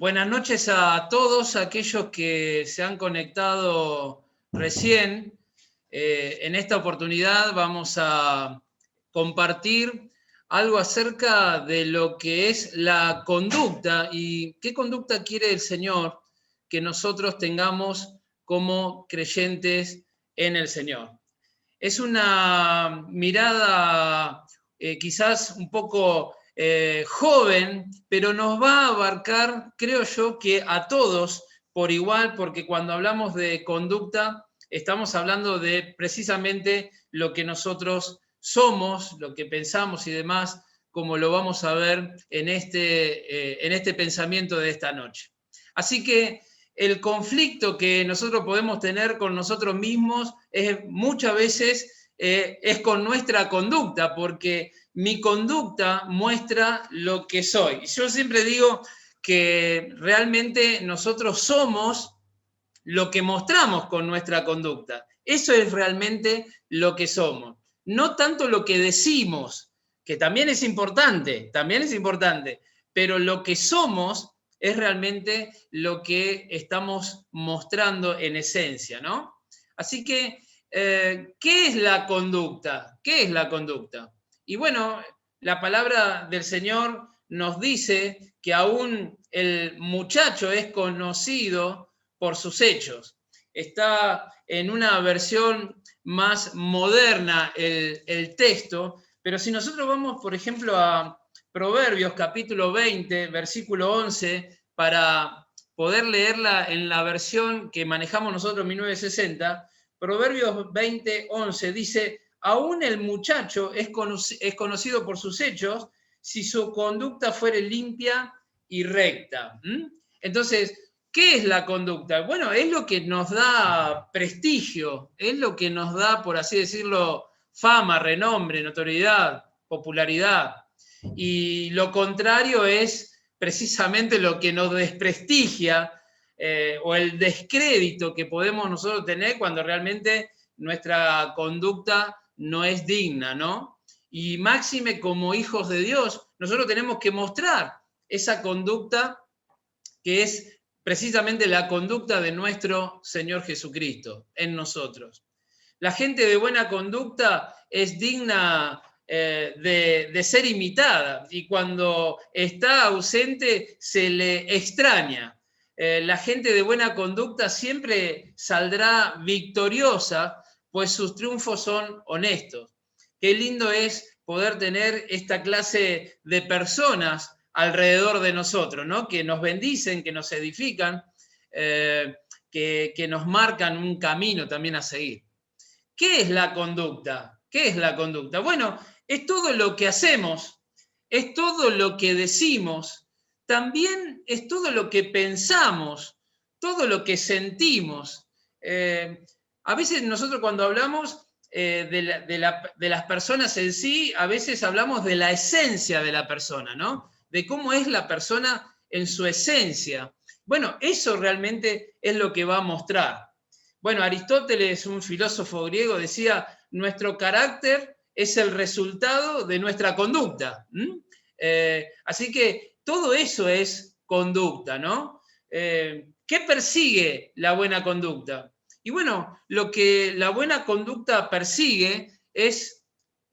Buenas noches a todos aquellos que se han conectado recién. En esta oportunidad vamos a compartir algo acerca de lo que es la conducta y qué conducta quiere el Señor que nosotros tengamos como creyentes en el Señor. Es una mirada quizás un poco joven, pero nos va a abarcar, creo yo, que a todos por igual, porque cuando hablamos de conducta, estamos hablando de precisamente lo que nosotros somos, lo que pensamos y demás, como lo vamos a ver en este pensamiento de esta noche. Así que el conflicto que nosotros podemos tener con nosotros mismos es muchas veces es con nuestra conducta, porque mi conducta muestra lo que soy. Yo siempre digo que realmente nosotros somos lo que mostramos con nuestra conducta. Eso es realmente lo que somos. No tanto lo que decimos, que también es importante, pero lo que somos es realmente lo que estamos mostrando en esencia, ¿no? Así que, ¿qué es la conducta? ¿Qué es la conducta? Y bueno, la palabra del Señor nos dice que aún el muchacho es conocido por sus hechos. Está en una versión más moderna el texto, pero si nosotros vamos, por ejemplo, a Proverbios capítulo 20, versículo 11, para poder leerla en la versión que manejamos nosotros, 1960, Proverbios 20, 11 dice, aún el muchacho es conocido por sus hechos si su conducta fuere limpia y recta. Entonces, ¿qué es la conducta? Bueno, es lo que nos da prestigio, es lo que nos da, por así decirlo, fama, renombre, notoriedad, popularidad. Y lo contrario es precisamente lo que nos desprestigia o el descrédito que podemos nosotros tener cuando realmente nuestra conducta no es digna, ¿no? Y máxime como hijos de Dios, nosotros tenemos que mostrar esa conducta que es precisamente la conducta de nuestro Señor Jesucristo en nosotros. La gente de buena conducta es digna de ser imitada y cuando está ausente se le extraña. La gente de buena conducta siempre saldrá victoriosa, pues sus triunfos son honestos. Qué lindo es poder tener esta clase de personas alrededor de nosotros, ¿no? Que nos bendicen, que nos edifican, que nos marcan un camino también a seguir. ¿Qué es la conducta? ¿Qué es la conducta? Bueno, es todo lo que hacemos, es todo lo que decimos, también es todo lo que pensamos, todo lo que sentimos. A veces nosotros cuando hablamos de las personas en sí, a veces hablamos de la esencia de la persona, ¿no? De cómo es la persona en su esencia. Bueno, eso realmente es lo que va a mostrar. Bueno, Aristóteles, un filósofo griego, decía, nuestro carácter es el resultado de nuestra conducta. Así que todo eso es conducta, ¿no? ¿Qué persigue la buena conducta? Y bueno, lo que la buena conducta persigue es,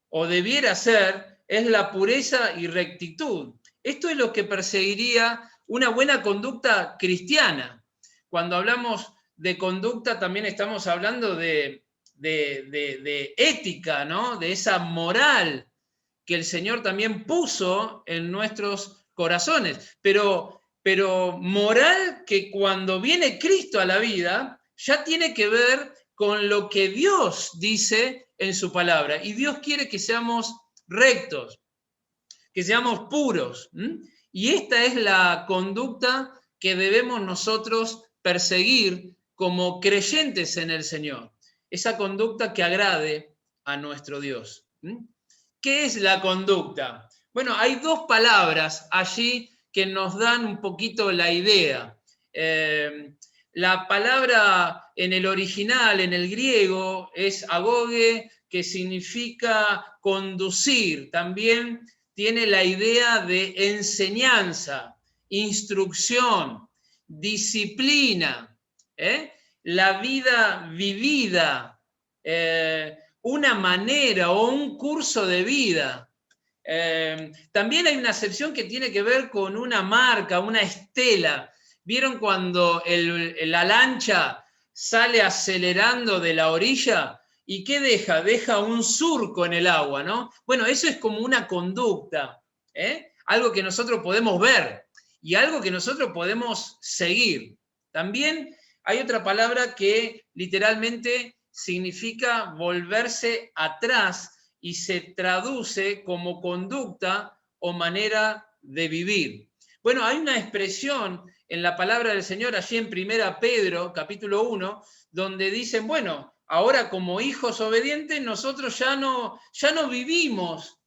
o debiera ser, es la pureza y rectitud. Esto es lo que perseguiría una buena conducta cristiana. Cuando hablamos de conducta también estamos hablando de ética, ¿no? De esa moral que el Señor también puso en nuestros corazones. Pero moral que cuando viene Cristo a la vida ya tiene que ver con lo que Dios dice en su palabra. Y Dios quiere que seamos rectos, que seamos puros. Y esta es la conducta que debemos nosotros perseguir como creyentes en el Señor. Esa conducta que agrade a nuestro Dios. ¿Qué es la conducta? Bueno, hay dos palabras allí que nos dan un poquito la idea. La palabra en el original, en el griego, es agoge, que significa conducir. También tiene la idea de enseñanza. instrucción, disciplina, la vida vivida, una manera o un curso de vida. También hay una acepción que tiene que ver con una marca, una estela. ¿Vieron cuando la lancha sale acelerando de la orilla? ¿Y qué deja? Deja un surco en el agua, ¿no? Bueno, eso es como una conducta, algo que nosotros podemos ver y algo que nosotros podemos seguir. También hay otra palabra que literalmente significa volverse atrás y se traduce como conducta o manera de vivir. Bueno, hay una expresión en la palabra del Señor allí en 1 Pedro, capítulo 1, donde dicen, bueno, ahora como hijos obedientes nosotros ya no vivimos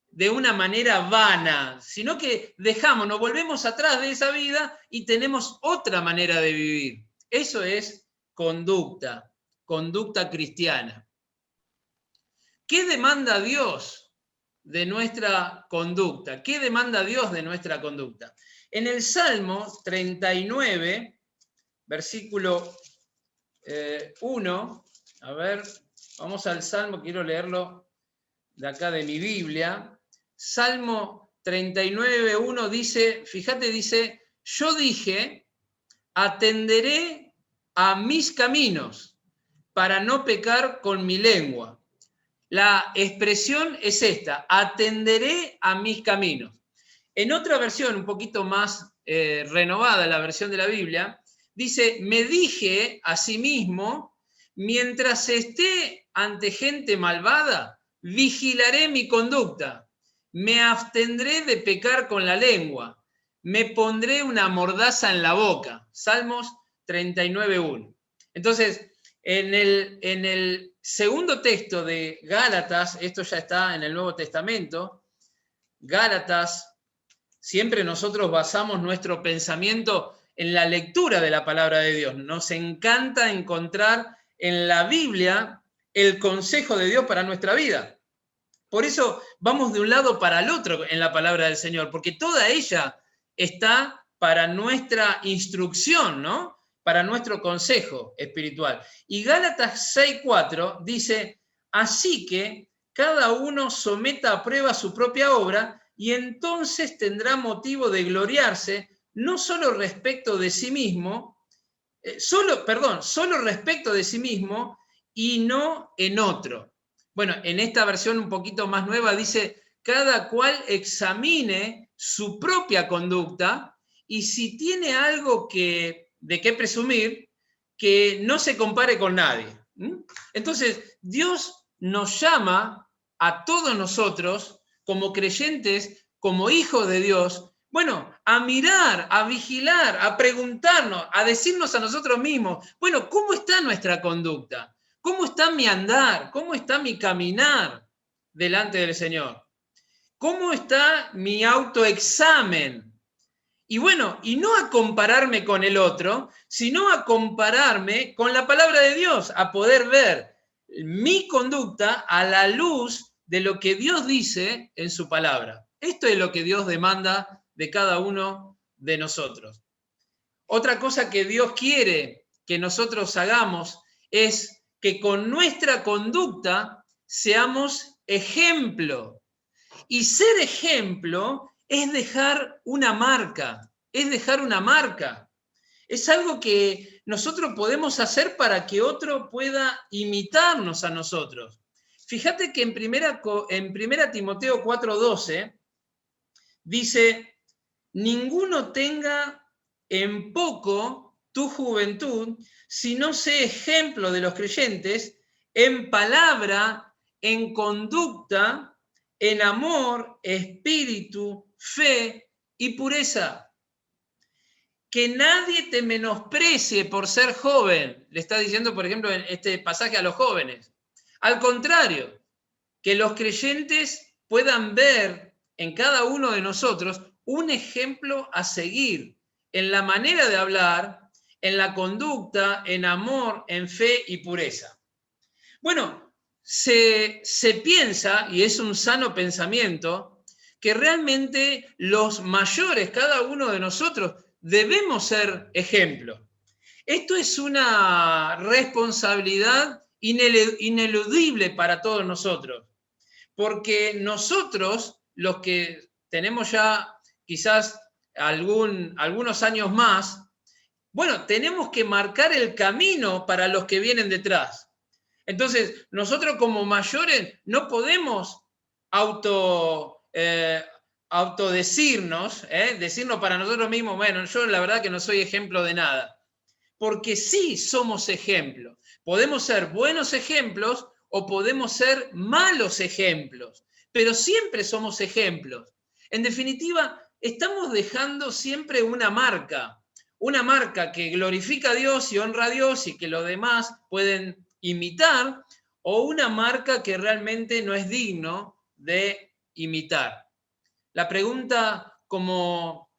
de una manera vana, sino que nos volvemos atrás de esa vida y tenemos otra manera de vivir. Eso es conducta cristiana. ¿Qué demanda Dios de nuestra conducta? ¿Qué demanda Dios de nuestra conducta? En el Salmo 39, versículo 1, a ver, vamos al Salmo, quiero leerlo de acá de mi Biblia. Salmo 39, 1 dice, fíjate, dice, yo dije, atenderé a mis caminos para no pecar con mi lengua. La expresión es esta, atenderé a mis caminos. En otra versión, un poquito más renovada, la versión de la Biblia, dice, me dije a sí mismo, mientras esté ante gente malvada, vigilaré mi conducta, me abstendré de pecar con la lengua, me pondré una mordaza en la boca. Salmos 39:1. Entonces, en el segundo texto de Gálatas, esto ya está en el Nuevo Testamento, Gálatas, siempre nosotros basamos nuestro pensamiento en la lectura de la palabra de Dios. Nos encanta encontrar en la Biblia el consejo de Dios para nuestra vida. Por eso vamos de un lado para el otro en la palabra del Señor, porque toda ella está para nuestra instrucción, ¿no? Para nuestro consejo espiritual. Y Gálatas 6:4 dice, así que cada uno someta a prueba su propia obra y entonces tendrá motivo de gloriarse, no solo respecto de sí mismo, solo respecto de sí mismo y no en otro. Bueno, en esta versión un poquito más nueva dice, cada cual examine su propia conducta y si tiene algo de qué presumir, que no se compare con nadie. Entonces, Dios nos llama a todos nosotros, como creyentes, como hijos de Dios, bueno, a mirar, a vigilar, a preguntarnos, a decirnos a nosotros mismos, bueno, ¿cómo está nuestra conducta? ¿Cómo está mi andar? ¿Cómo está mi caminar delante del Señor? ¿Cómo está mi autoexamen? Y bueno, y no a compararme con el otro, sino a compararme con la palabra de Dios, a poder ver mi conducta a la luz de lo que Dios dice en su palabra. Esto es lo que Dios demanda de cada uno de nosotros. Otra cosa que Dios quiere que nosotros hagamos es que con nuestra conducta seamos ejemplo. Y ser ejemplo es dejar una marca, Es algo que nosotros podemos hacer para que otro pueda imitarnos a nosotros. Fíjate que en 1 Timoteo 4:12 dice, ninguno tenga en poco tu juventud, sino sé ejemplo de los creyentes en palabra, en conducta, en amor, espíritu, fe y pureza. Que nadie te menosprecie por ser joven, le está diciendo, por ejemplo, en este pasaje a los jóvenes. Al contrario, que los creyentes puedan ver en cada uno de nosotros un ejemplo a seguir en la manera de hablar, en la conducta, en amor, en fe y pureza. Bueno, se piensa, y es un sano pensamiento, que realmente los mayores, cada uno de nosotros, debemos ser ejemplo. Esto es una responsabilidad ineludible para todos nosotros, porque nosotros, los que tenemos ya quizás algunos años más, bueno, tenemos que marcar el camino para los que vienen detrás. Entonces, nosotros como mayores no podemos autodecirnos, decirnos para nosotros mismos, bueno, yo la verdad que no soy ejemplo de nada. Porque sí somos ejemplos. Podemos ser buenos ejemplos o podemos ser malos ejemplos, pero siempre somos ejemplos. En definitiva, estamos dejando siempre una marca que glorifica a Dios y honra a Dios y que los demás pueden imitar, o una marca que realmente no es digno de imitar. La pregunta como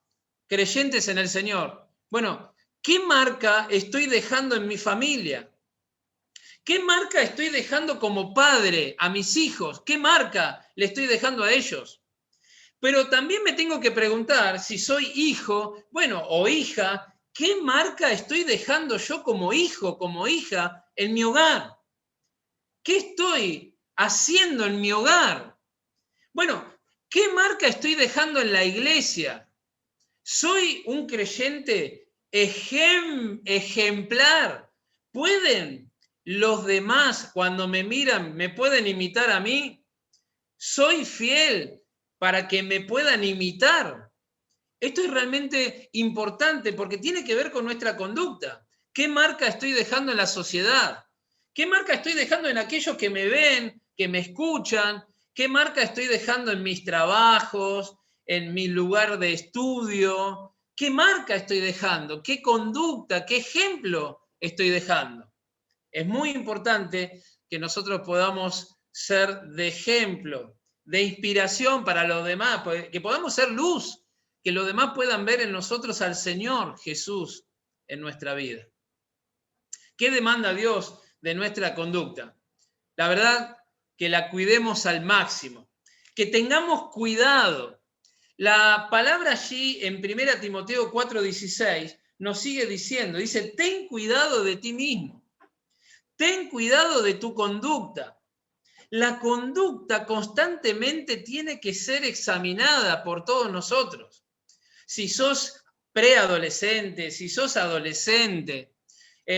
creyentes en el Señor, bueno, ¿qué marca estoy dejando en mi familia? ¿Qué marca estoy dejando como padre a mis hijos? ¿Qué marca le estoy dejando a ellos? Pero también me tengo que preguntar si soy hijo, bueno, o hija, ¿qué marca estoy dejando yo como hijo, como hija en mi hogar? ¿Qué estoy haciendo en mi hogar? Bueno, ¿qué marca estoy dejando en la iglesia? ¿Soy un creyente ejemplar? ¿Pueden los demás, cuando me miran, me pueden imitar a mí? ¿Soy fiel para que me puedan imitar? Esto es realmente importante porque tiene que ver con nuestra conducta. ¿Qué marca estoy dejando en la sociedad? ¿Qué marca estoy dejando en aquellos que me ven, que me escuchan? ¿Qué marca estoy dejando en mis trabajos, en mi lugar de estudio? ¿Qué marca estoy dejando? ¿Qué conducta, qué ejemplo estoy dejando? Es muy importante que nosotros podamos ser de ejemplo, de inspiración para los demás, que podamos ser luz, que los demás puedan ver en nosotros al Señor Jesús en nuestra vida. ¿Qué demanda Dios de nuestra conducta? La verdad, que la cuidemos al máximo, que tengamos cuidado. La palabra allí en 1 Timoteo 4:16 nos sigue diciendo, dice, ten cuidado de ti mismo, ten cuidado de tu conducta. La conducta constantemente tiene que ser examinada por todos nosotros. Si sos preadolescente, si sos adolescente,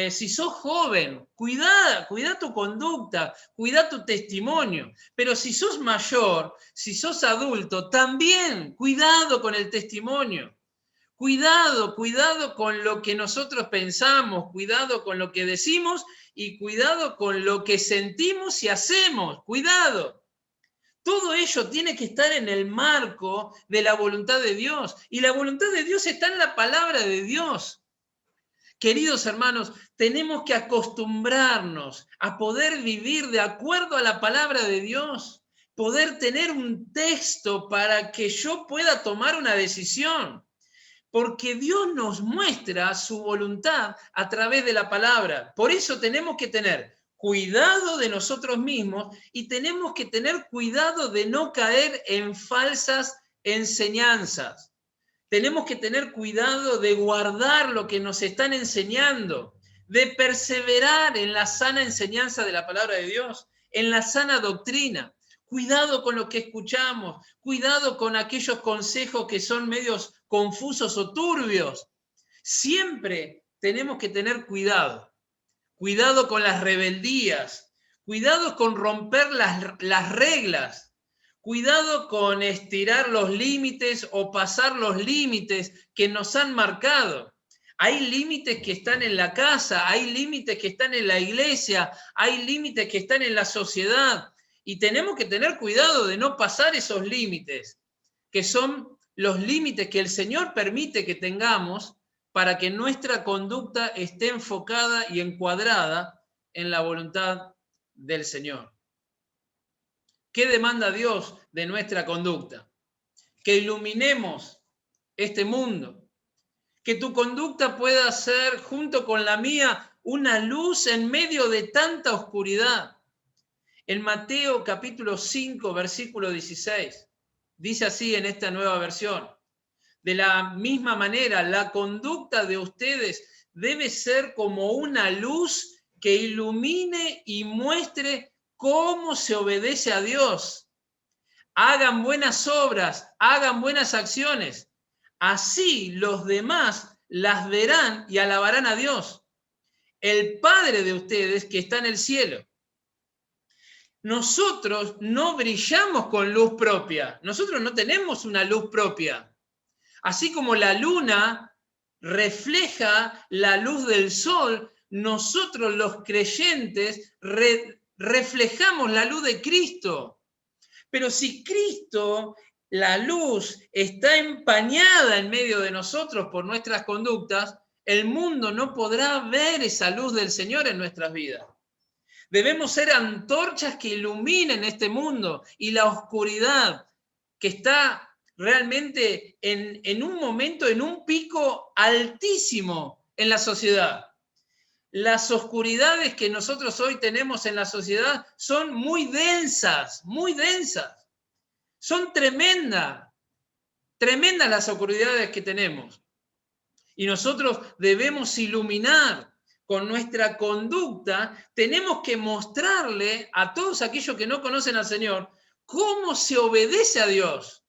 si sos joven, cuida tu conducta, cuida tu testimonio. Pero si sos mayor, si sos adulto, también cuidado con el testimonio. Cuidado con lo que nosotros pensamos, cuidado con lo que decimos y cuidado con lo que sentimos y hacemos. Cuidado. Todo ello tiene que estar en el marco de la voluntad de Dios. Y la voluntad de Dios está en la palabra de Dios. Queridos hermanos, tenemos que acostumbrarnos a poder vivir de acuerdo a la palabra de Dios, poder tener un texto para que yo pueda tomar una decisión. Porque Dios nos muestra su voluntad a través de la palabra. Por eso tenemos que tener cuidado de nosotros mismos y tenemos que tener cuidado de no caer en falsas enseñanzas. Tenemos que tener cuidado de guardar lo que nos están enseñando, de perseverar en la sana enseñanza de la palabra de Dios, en la sana doctrina. Cuidado con lo que escuchamos, cuidado con aquellos consejos que son medios confusos o turbios. Siempre tenemos que tener cuidado. Cuidado con las rebeldías, cuidado con romper las reglas, cuidado con estirar los límites o pasar los límites que nos han marcado. Hay límites que están en la casa, hay límites que están en la iglesia, hay límites que están en la sociedad. Y tenemos que tener cuidado de no pasar esos límites, que son los límites que el Señor permite que tengamos para que nuestra conducta esté enfocada y encuadrada en la voluntad del Señor. ¿Qué demanda Dios de nuestra conducta? Que iluminemos este mundo, que tu conducta pueda ser, junto con la mía, una luz en medio de tanta oscuridad. En Mateo capítulo 5, versículo 16, Dice así en esta nueva versión: de la misma manera, la conducta de ustedes debe ser como una luz que ilumine y muestre cómo se obedece a Dios. Hagan buenas obras, hagan buenas acciones. Así los demás las verán y alabarán a Dios, el Padre de ustedes que está en el cielo. Nosotros no brillamos con luz propia. Nosotros no tenemos una luz propia. Así como la luna refleja la luz del sol, nosotros los creyentes reflejamos la luz de Cristo. Pero si Cristo, la luz, está empañada en medio de nosotros por nuestras conductas, el mundo no podrá ver esa luz del Señor en nuestras vidas. Debemos ser antorchas que iluminen este mundo y la oscuridad que está realmente en un momento, en un pico altísimo en la sociedad. Las oscuridades que nosotros hoy tenemos en la sociedad son muy densas, muy densas. Son tremendas, tremendas las oscuridades que tenemos. Y nosotros debemos iluminar con nuestra conducta, tenemos que mostrarle a todos aquellos que no conocen al Señor cómo se obedece a Dios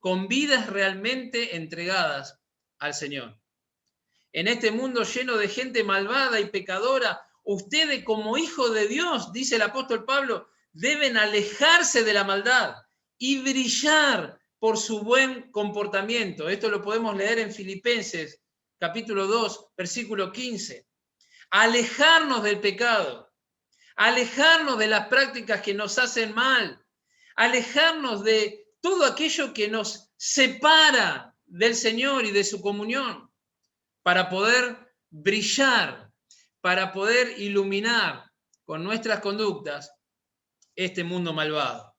con vidas realmente entregadas al Señor. En este mundo lleno de gente malvada y pecadora, ustedes como hijos de Dios, dice el apóstol Pablo, deben alejarse de la maldad y brillar por su buen comportamiento. Esto lo podemos leer en Filipenses, capítulo 2, versículo 15. Alejarnos del pecado, alejarnos de las prácticas que nos hacen mal, alejarnos de todo aquello que nos separa del Señor y de su comunión, para poder brillar, para poder iluminar con nuestras conductas este mundo malvado.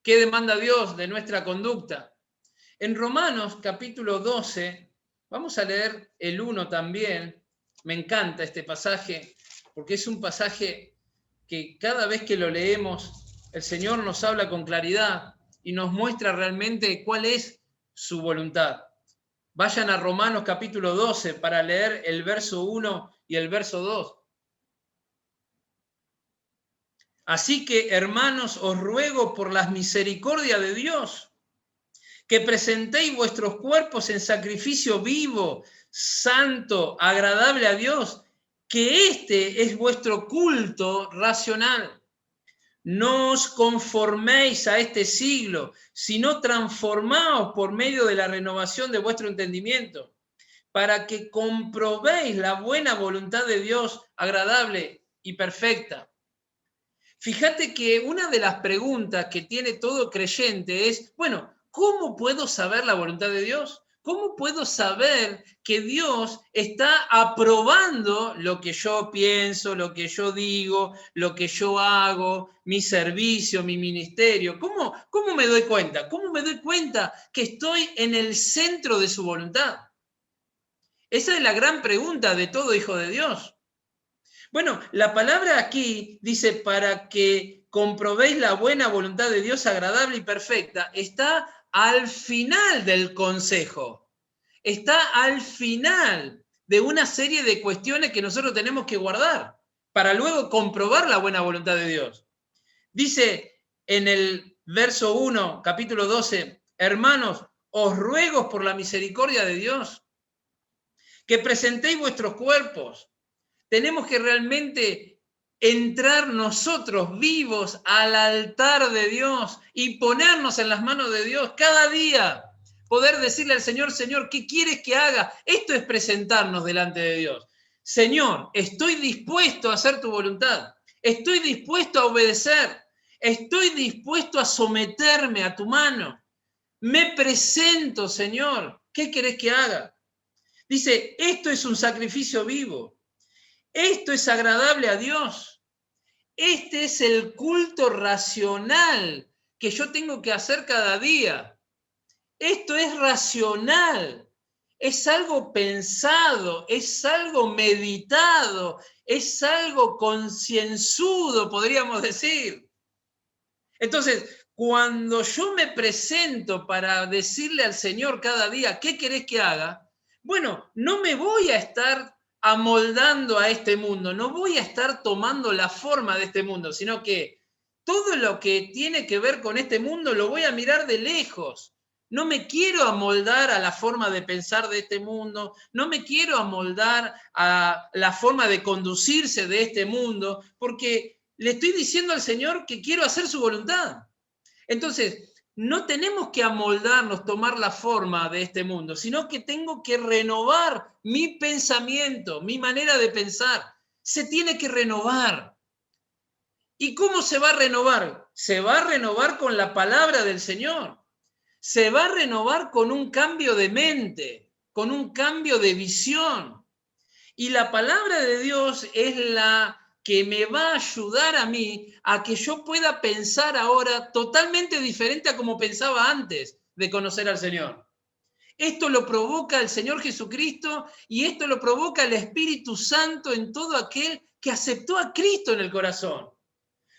¿Qué demanda Dios de nuestra conducta? En Romanos capítulo 12, vamos a leer el 1 también. Me encanta este pasaje porque es un pasaje que cada vez que lo leemos, el Señor nos habla con claridad y nos muestra realmente cuál es su voluntad. Vayan a Romanos capítulo 12 para leer el verso 1 y el verso 2. Así que, hermanos, os ruego por las misericordias de Dios, que presentéis vuestros cuerpos en sacrificio vivo, santo, agradable a Dios, que este es vuestro culto racional. No os conforméis a este siglo, sino transformaos por medio de la renovación de vuestro entendimiento, para que comprobéis la buena voluntad de Dios, agradable y perfecta. Fíjate que una de las preguntas que tiene todo creyente es, bueno, ¿cómo puedo saber la voluntad de Dios? ¿Cómo puedo saber que Dios está aprobando lo que yo pienso, lo que yo digo, lo que yo hago, mi servicio, mi ministerio? ¿Cómo me doy cuenta? ¿Cómo me doy cuenta que estoy en el centro de su voluntad? Esa es la gran pregunta de todo hijo de Dios. Bueno, la palabra aquí dice para que comprobéis la buena voluntad de Dios agradable y perfecta. Está al final del consejo. Está al final de una serie de cuestiones que nosotros tenemos que guardar para luego comprobar la buena voluntad de Dios. Dice en el verso 1, capítulo 12, hermanos, os ruego por la misericordia de Dios que presentéis vuestros cuerpos. Tenemos que realmente entrar nosotros vivos al altar de Dios y ponernos en las manos de Dios cada día. Poder decirle al Señor, Señor, ¿qué quieres que haga? Esto es presentarnos delante de Dios. Señor, estoy dispuesto a hacer tu voluntad. Estoy dispuesto a obedecer. Estoy dispuesto a someterme a tu mano. Me presento, Señor. ¿Qué querés que haga? Dice, esto es un sacrificio vivo. Esto es agradable a Dios. Este es el culto racional que yo tengo que hacer cada día. Esto es racional. Es algo pensado, es algo meditado, es algo concienzudo, podríamos decir. Entonces, cuando yo me presento para decirle al Señor cada día, ¿qué querés que haga? Bueno, no me voy a estar amoldando a este mundo, no voy a estar tomando la forma de este mundo, sino que todo lo que tiene que ver con este mundo lo voy a mirar de lejos. No me quiero amoldar a la forma de pensar de este mundo, no me quiero amoldar a la forma de conducirse de este mundo, porque le estoy diciendo al Señor que quiero hacer su voluntad. Entonces, no tenemos que amoldarnos, tomar la forma de este mundo, sino que tengo que renovar mi pensamiento, mi manera de pensar. Se tiene que renovar. ¿Y cómo se va a renovar? Se va a renovar con la palabra del Señor. Se va a renovar con un cambio de mente, con un cambio de visión. Y la palabra de Dios es la que me va a ayudar a mí a que yo pueda pensar ahora totalmente diferente a como pensaba antes de conocer al Señor. Esto lo provoca el Señor Jesucristo y esto lo provoca el Espíritu Santo en todo aquel que aceptó a Cristo en el corazón.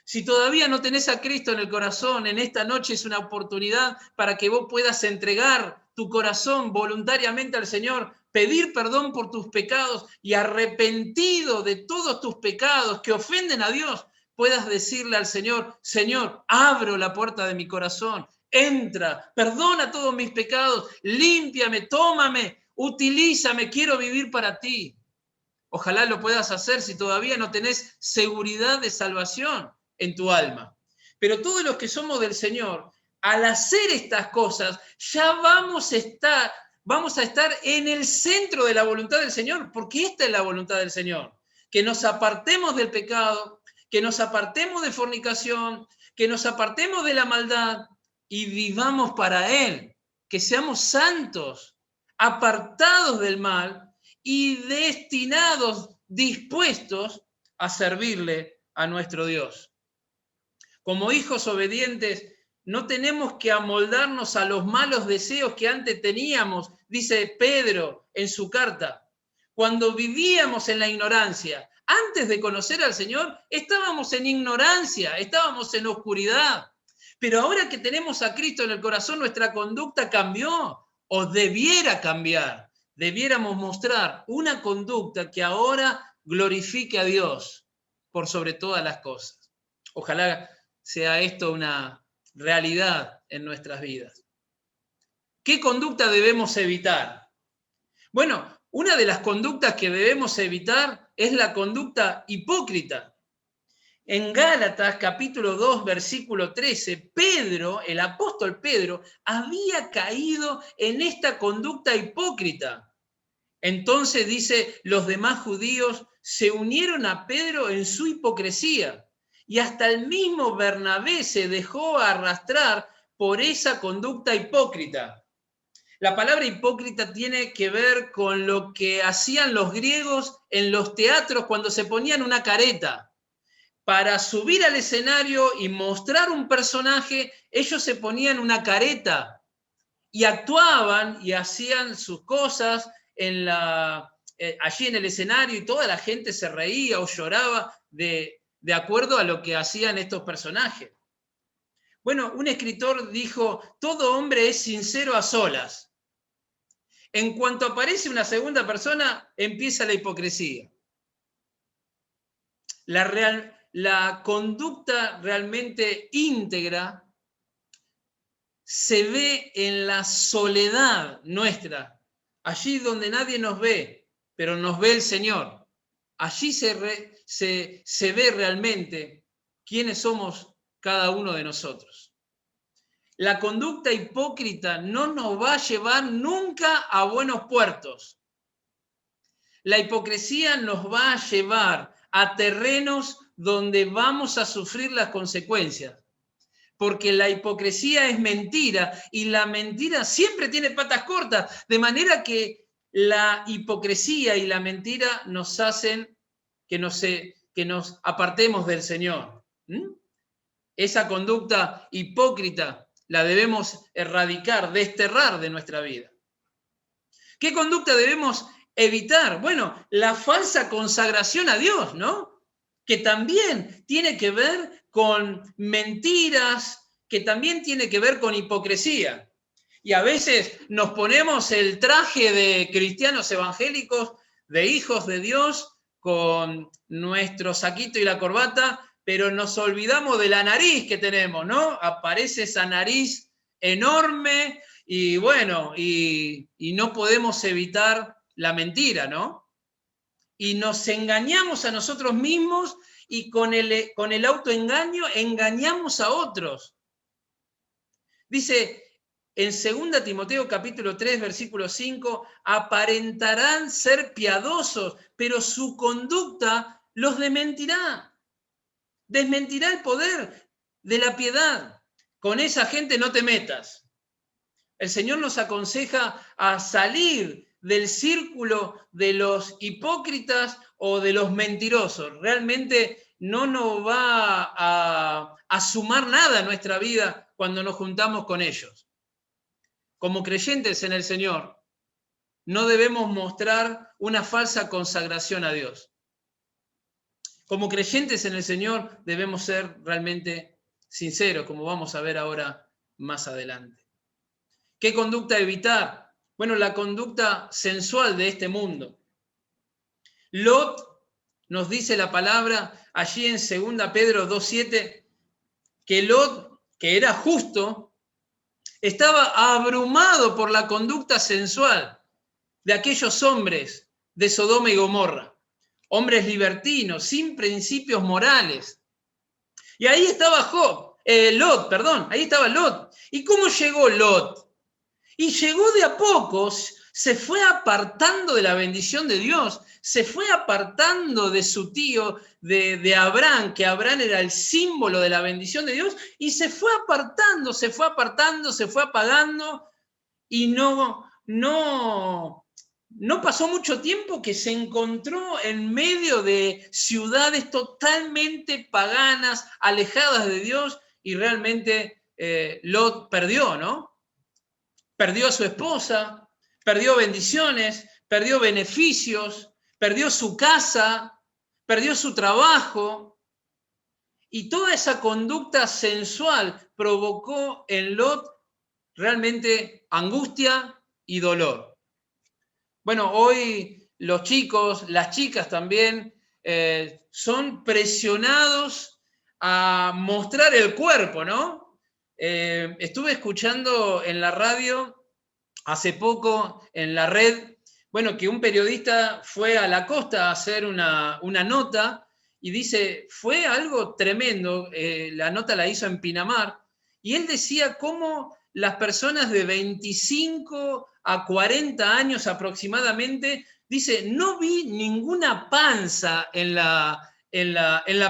Si todavía no tenés a Cristo en el corazón, en esta noche es una oportunidad para que vos puedas entregar tu corazón voluntariamente al Señor, pedir perdón por tus pecados y arrepentido de todos tus pecados que ofenden a Dios, puedas decirle al Señor, Señor, abro la puerta de mi corazón, entra, perdona todos mis pecados, límpiame, tómame, utilízame, quiero vivir para ti. Ojalá lo puedas hacer si todavía no tenés seguridad de salvación en tu alma. Pero todos los que somos del Señor, al hacer estas cosas, ya vamos a estar en el centro de la voluntad del Señor, porque esta es la voluntad del Señor, que nos apartemos del pecado, que nos apartemos de fornicación, que nos apartemos de la maldad y vivamos para Él, que seamos santos, apartados del mal y destinados, dispuestos a servirle a nuestro Dios. Como hijos obedientes, no tenemos que amoldarnos a los malos deseos que antes teníamos, dice Pedro en su carta. Cuando vivíamos en la ignorancia, antes de conocer al Señor, estábamos en ignorancia, estábamos en oscuridad. Pero ahora que tenemos a Cristo en el corazón, nuestra conducta cambió o debiera cambiar. Debiéramos mostrar una conducta que ahora glorifique a Dios por sobre todas las cosas. Ojalá sea esto una realidad en nuestras vidas. ¿Qué conducta debemos evitar? Bueno, una de las conductas que debemos evitar es la conducta hipócrita. En Gálatas capítulo 2, versículo 13, Pedro, el apóstol Pedro, había caído en esta conducta hipócrita. Entonces dice, los demás judíos se unieron a Pedro en su hipocresía. Y hasta el mismo Bernabé se dejó arrastrar por esa conducta hipócrita. La palabra hipócrita tiene que ver con lo que hacían los griegos en los teatros cuando se ponían una careta. Para subir al escenario y mostrar un personaje, ellos se ponían una careta y actuaban y hacían sus cosas allí en el escenario y toda la gente se reía o lloraba de acuerdo a lo que hacían estos personajes. Bueno, un escritor dijo, todo hombre es sincero a solas. En cuanto aparece una segunda persona, empieza la hipocresía. La conducta realmente íntegra se ve en la soledad nuestra, allí donde nadie nos ve, pero nos ve el Señor. Allí se ve realmente quiénes somos cada uno de nosotros. La conducta hipócrita no nos va a llevar nunca a buenos puertos. La hipocresía nos va a llevar a terrenos donde vamos a sufrir las consecuencias. Porque la hipocresía es mentira y la mentira siempre tiene patas cortas, de manera que la hipocresía y la mentira nos hacen que nos apartemos del Señor. Esa conducta hipócrita la debemos erradicar, desterrar de nuestra vida. ¿Qué conducta debemos evitar? Bueno, la falsa consagración a Dios, ¿no? Que también tiene que ver con mentiras, que también tiene que ver con hipocresía. Y a veces nos ponemos el traje de cristianos evangélicos, de hijos de Dios, con nuestro saquito y la corbata, pero nos olvidamos de la nariz que tenemos, ¿no? Aparece esa nariz enorme y bueno, y no podemos evitar la mentira, ¿no? Y nos engañamos a nosotros mismos y con el autoengaño engañamos a otros. Dice en 2 Timoteo capítulo 3, versículo 5, aparentarán ser piadosos, pero su conducta los desmentirá. Desmentirá el poder de la piedad. Con esa gente no te metas. El Señor nos aconseja a salir del círculo de los hipócritas o de los mentirosos. Realmente no nos va a sumar nada a nuestra vida cuando nos juntamos con ellos. Como creyentes en el Señor, no debemos mostrar una falsa consagración a Dios. Como creyentes en el Señor debemos ser realmente sinceros, como vamos a ver ahora más adelante. ¿Qué conducta evitar? Bueno, la conducta sensual de este mundo. Lot, nos dice la palabra allí en 2 Pedro 2:7, que Lot, que era justo, estaba abrumado por la conducta sensual de aquellos hombres de Sodoma y Gomorra, hombres libertinos, sin principios morales. Y ahí estaba ahí estaba Lot. ¿Y cómo llegó Lot? Y llegó de a pocos, se fue apartando de la bendición de Dios, se fue apartando de su tío, de Abraham, que Abraham era el símbolo de la bendición de Dios, y se fue apartando, se fue apagando, y no pasó mucho tiempo que se encontró en medio de ciudades totalmente paganas, alejadas de Dios, y realmente Lot perdió, ¿no? Perdió a su esposa, perdió bendiciones, perdió beneficios, perdió su casa, perdió su trabajo. Y toda esa conducta sensual provocó en Lot realmente angustia y dolor. Bueno, hoy los chicos, las chicas también, son presionados a mostrar el cuerpo, ¿no? Estuve escuchando en la radio hace poco, en la red, bueno, que un periodista fue a la costa a hacer una nota y dice, fue algo tremendo, la nota la hizo en Pinamar, y él decía cómo las personas de 25 a 40 años aproximadamente, dice, no vi ninguna panza en la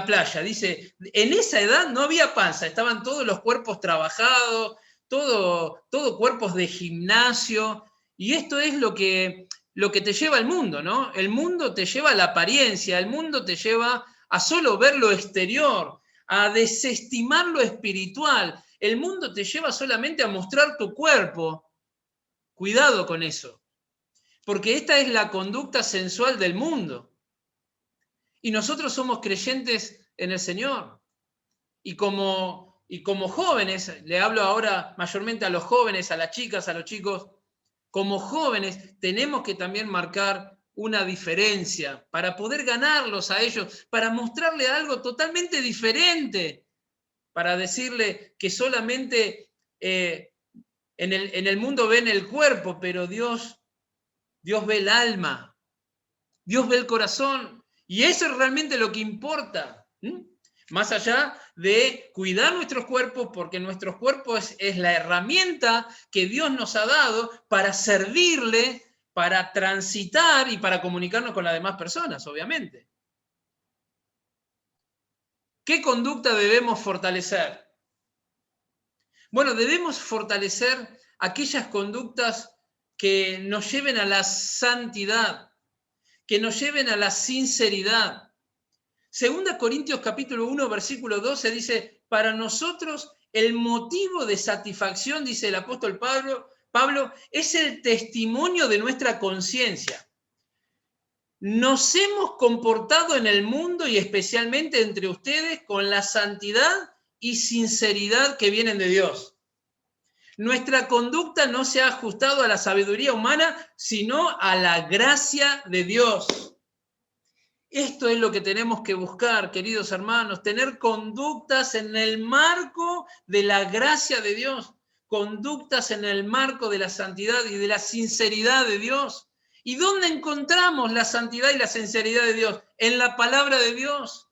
playa. Dice, en esa edad no había panza, estaban todos los cuerpos trabajados, todo cuerpos de gimnasio, y esto es lo que te lleva al mundo, ¿no? El mundo te lleva a la apariencia, el mundo te lleva a solo ver lo exterior, a desestimar lo espiritual. El mundo te lleva solamente a mostrar tu cuerpo. Cuidado con eso, porque esta es la conducta sensual del mundo. Y nosotros somos creyentes en el Señor. Y como jóvenes, le hablo ahora mayormente a los jóvenes, a las chicas, a los chicos, como jóvenes tenemos que también marcar una diferencia para poder ganarlos a ellos, para mostrarle algo totalmente diferente, para decirle que solamente en el mundo ven el cuerpo, pero Dios ve el alma, Dios ve el corazón, y eso es realmente lo que importa. Más allá de cuidar nuestros cuerpos, porque nuestros cuerpos es la herramienta que Dios nos ha dado para servirle, para transitar y para comunicarnos con las demás personas, obviamente. ¿Qué conducta debemos fortalecer? Bueno, debemos fortalecer aquellas conductas que nos lleven a la santidad, que nos lleven a la sinceridad. 2 Corintios capítulo 1, versículo 12 dice, para nosotros el motivo de satisfacción, dice el apóstol Pablo, es el testimonio de nuestra conciencia. Nos hemos comportado en el mundo y especialmente entre ustedes con la santidad y sinceridad que vienen de Dios. Nuestra conducta no se ha ajustado a la sabiduría humana, sino a la gracia de Dios. Esto es lo que tenemos que buscar, queridos hermanos, tener conductas en el marco de la gracia de Dios, conductas en el marco de la santidad y de la sinceridad de Dios. ¿Y dónde encontramos la santidad y la sinceridad de Dios? En la palabra de Dios.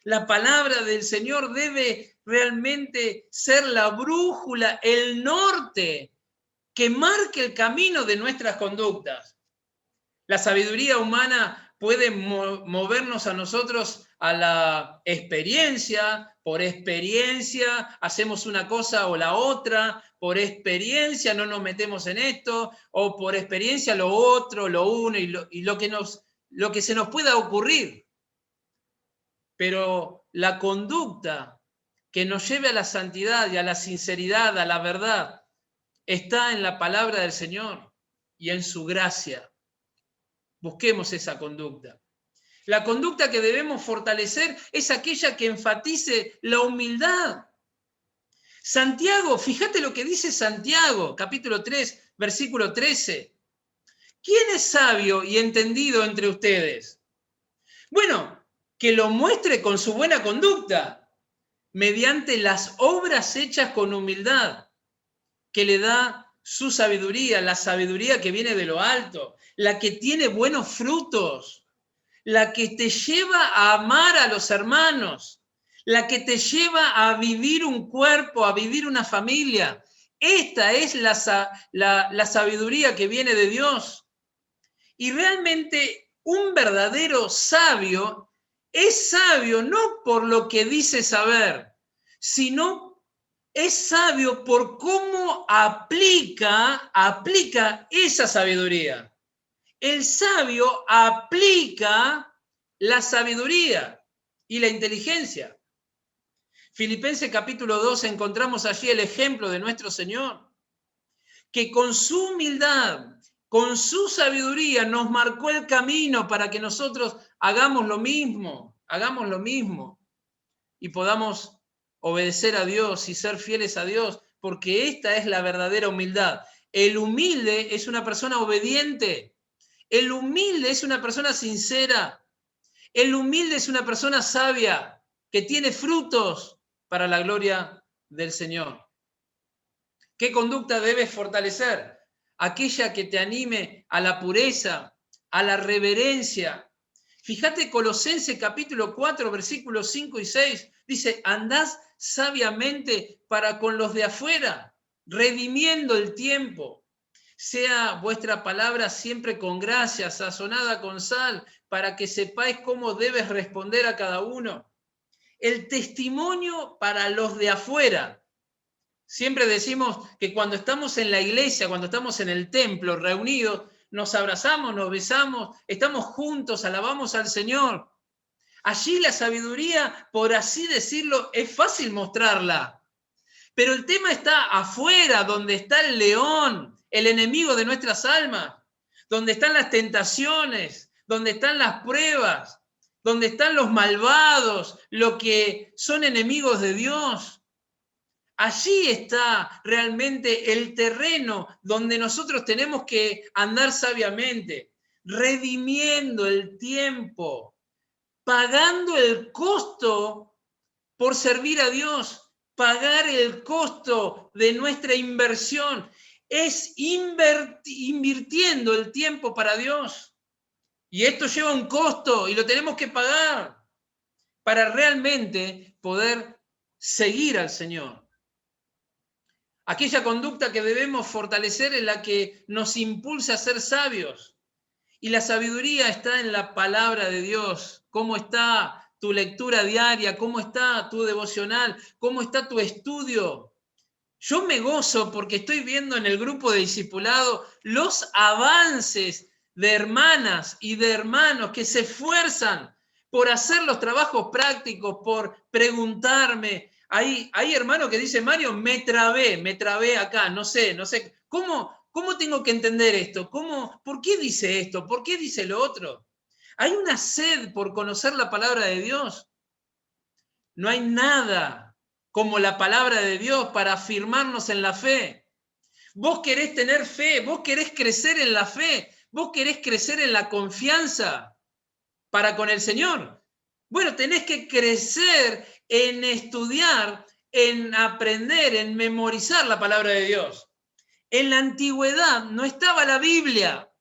La palabra del Señor debe realmente ser la brújula, el norte que marque el camino de nuestras conductas. La sabiduría humana puede movernos a nosotros a la experiencia, por experiencia hacemos una cosa o la otra, por experiencia no nos metemos en esto, o por experiencia lo otro, lo uno y lo que se nos pueda ocurrir. Pero la conducta que nos lleve a la santidad y a la sinceridad, a la verdad, está en la palabra del Señor y en su gracia. Busquemos esa conducta. La conducta que debemos fortalecer es aquella que enfatice la humildad. Santiago, fíjate lo que dice Santiago, capítulo 3, versículo 13. ¿Quién es sabio y entendido entre ustedes? Bueno, que lo muestre con su buena conducta, mediante las obras hechas con humildad, que le da su sabiduría, la sabiduría que viene de lo alto, la que tiene buenos frutos, la que te lleva a amar a los hermanos, la que te lleva a vivir un cuerpo, a vivir una familia. Esta es la sabiduría que viene de Dios. Y realmente un verdadero sabio es sabio no por lo que dice saber, sino es sabio por cómo aplica esa sabiduría. El sabio aplica la sabiduría y la inteligencia. Filipenses capítulo 2 encontramos allí el ejemplo de nuestro Señor, que con su humildad, con su sabiduría nos marcó el camino para que nosotros hagamos lo mismo y podamos obedecer a Dios y ser fieles a Dios, porque esta es la verdadera humildad. El humilde es una persona obediente. El humilde es una persona sincera. El humilde es una persona sabia que tiene frutos para la gloria del Señor. ¿Qué conducta debes fortalecer? Aquella que te anime a la pureza, a la reverencia. Fíjate Colosenses capítulo 4, versículos 5 y 6. Dice, andad sabiamente para con los de afuera, redimiendo el tiempo. Sea vuestra palabra siempre con gracia, sazonada con sal, para que sepáis cómo debes responder a cada uno. El testimonio para los de afuera. Siempre decimos que cuando estamos en la iglesia, cuando estamos en el templo reunidos, nos abrazamos, nos besamos, estamos juntos, alabamos al Señor. Allí la sabiduría, por así decirlo, es fácil mostrarla. Pero el tema está afuera, donde está el león, el enemigo de nuestras almas, donde están las tentaciones, donde están las pruebas, donde están los malvados, los que son enemigos de Dios. Allí está realmente el terreno donde nosotros tenemos que andar sabiamente, redimiendo el tiempo, pagando el costo por servir a Dios, pagar el costo de nuestra inversión. Es invirtiendo el tiempo para Dios. Y esto lleva un costo y lo tenemos que pagar para realmente poder seguir al Señor. Aquella conducta que debemos fortalecer es la que nos impulsa a ser sabios. Y la sabiduría está en la palabra de Dios. ¿Cómo está tu lectura diaria? ¿Cómo está tu devocional? ¿Cómo está tu estudio? Yo me gozo porque estoy viendo en el grupo de discipulado los avances de hermanas y de hermanos que se esfuerzan por hacer los trabajos prácticos, por preguntarme. Hay hermanos que dicen, Mario, me trabé acá, no sé, ¿cómo tengo que entender esto? ¿Por qué dice esto? ¿Por qué dice lo otro? Hay una sed por conocer la palabra de Dios. No hay nada como la palabra de Dios para afirmarnos en la fe. Vos querés tener fe, vos querés crecer en la fe, vos querés crecer en la confianza para con el Señor. Bueno, tenés que crecer en estudiar, en aprender, en memorizar la palabra de Dios. En la antigüedad no estaba la Biblia.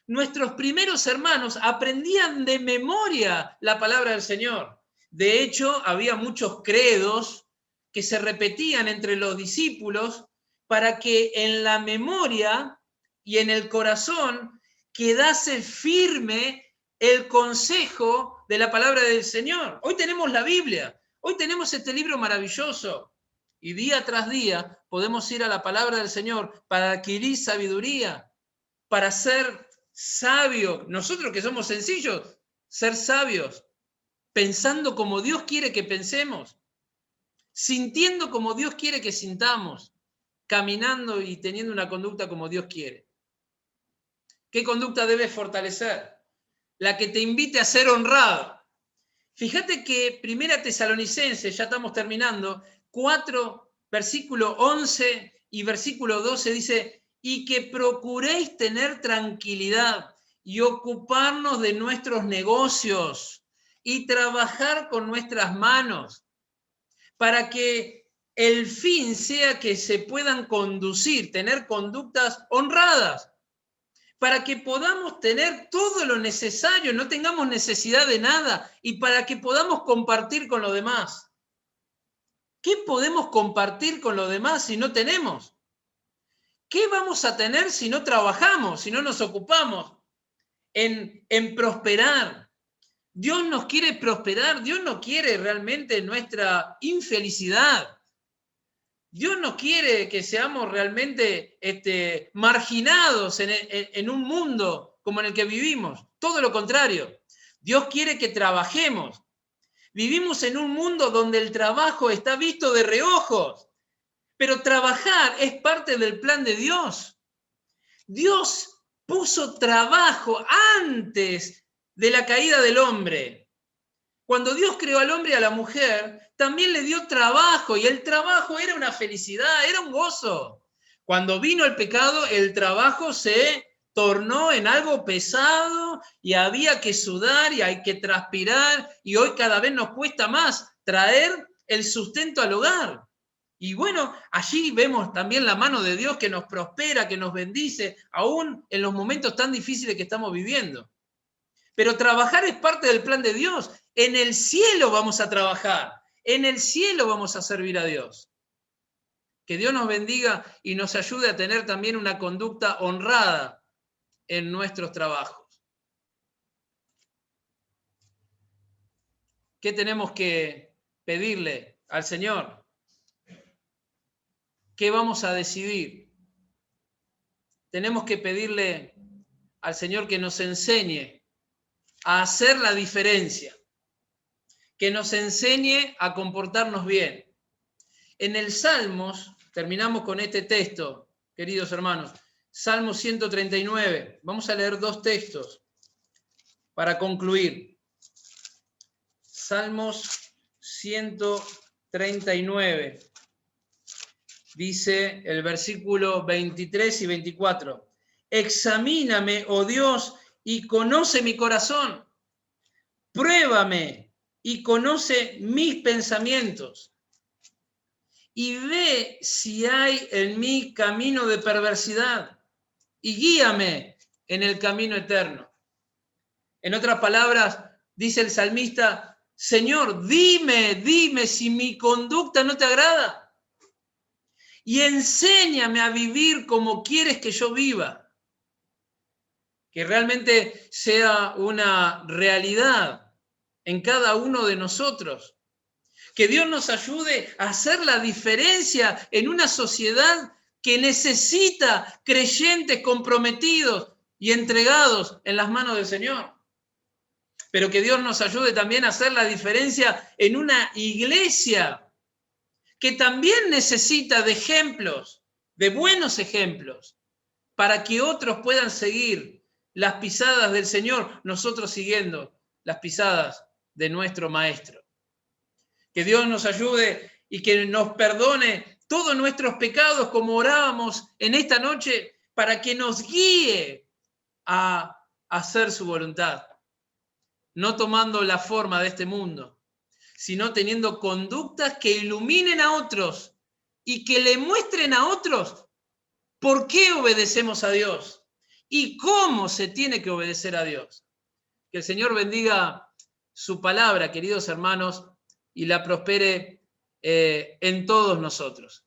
Nuestros primeros hermanos aprendían de memoria la palabra del Señor. De hecho, había muchos credos que se repetían entre los discípulos para que en la memoria y en el corazón quedase firme el consejo de la palabra del Señor. Hoy tenemos la Biblia, hoy tenemos este libro maravilloso y día tras día podemos ir a la palabra del Señor para adquirir sabiduría, para ser sabios. Nosotros que somos sencillos, ser sabios, pensando como Dios quiere que pensemos, sintiendo como Dios quiere que sintamos, caminando y teniendo una conducta como Dios quiere. ¿Qué conducta debes fortalecer? La que te invite a ser honrado. Fíjate que Primera Tesalonicenses, ya estamos terminando, 4, versículo 11 y versículo 12 dice, y que procuréis tener tranquilidad y ocuparnos de nuestros negocios y trabajar con nuestras manos para que el fin sea que se puedan conducir, tener conductas honradas, para que podamos tener todo lo necesario, no tengamos necesidad de nada y para que podamos compartir con los demás. ¿Qué podemos compartir con los demás si no tenemos? ¿Qué vamos a tener si no trabajamos, si no nos ocupamos en prosperar? Dios nos quiere prosperar, Dios no quiere realmente nuestra infelicidad. Dios no quiere que seamos realmente marginados en un mundo como en el que vivimos. Todo lo contrario. Dios quiere que trabajemos. Vivimos en un mundo donde el trabajo está visto de reojos, pero trabajar es parte del plan de Dios. Dios puso trabajo antes de la caída del hombre. Cuando Dios creó al hombre y a la mujer, también le dio trabajo, y el trabajo era una felicidad, era un gozo. Cuando vino el pecado, el trabajo se tornó en algo pesado y había que sudar y hay que transpirar, y hoy cada vez nos cuesta más traer el sustento al hogar. Y bueno, allí vemos también la mano de Dios que nos prospera, que nos bendice, aún en los momentos tan difíciles que estamos viviendo. Pero trabajar es parte del plan de Dios. En el cielo vamos a trabajar. En el cielo vamos a servir a Dios. Que Dios nos bendiga y nos ayude a tener también una conducta honrada en nuestros trabajos. ¿Qué tenemos que pedirle al Señor? ¿Qué vamos a decidir? Tenemos que pedirle al Señor que nos enseñe a hacer la diferencia, que nos enseñe a comportarnos bien. En el Salmos, terminamos con este texto, queridos hermanos, Salmo 139. Vamos a leer 2 textos para concluir. Salmos 139. Dice el versículo 23 y 24. Examíname, oh Dios, y conoce mi corazón. Pruébame y conoce mis pensamientos. Y ve si hay en mí camino de perversidad y guíame en el camino eterno. En otras palabras, dice el salmista, Señor, dime si mi conducta no te agrada y enséñame a vivir como quieres que yo viva. Que realmente sea una realidad en cada uno de nosotros. Que Dios nos ayude a hacer la diferencia en una sociedad que necesita creyentes comprometidos y entregados en las manos del Señor. Pero que Dios nos ayude también a hacer la diferencia en una iglesia que también necesita de ejemplos, de buenos ejemplos, para que otros puedan seguir las pisadas del Señor, nosotros siguiendo las pisadas de nuestro Maestro. Que Dios nos ayude y que nos perdone todos nuestros pecados como orábamos en esta noche, para que nos guíe a hacer su voluntad, no tomando la forma de este mundo, sino teniendo conductas que iluminen a otros y que le muestren a otros por qué obedecemos a Dios y cómo se tiene que obedecer a Dios. Que el Señor bendiga su palabra, queridos hermanos, y la prospere en todos nosotros.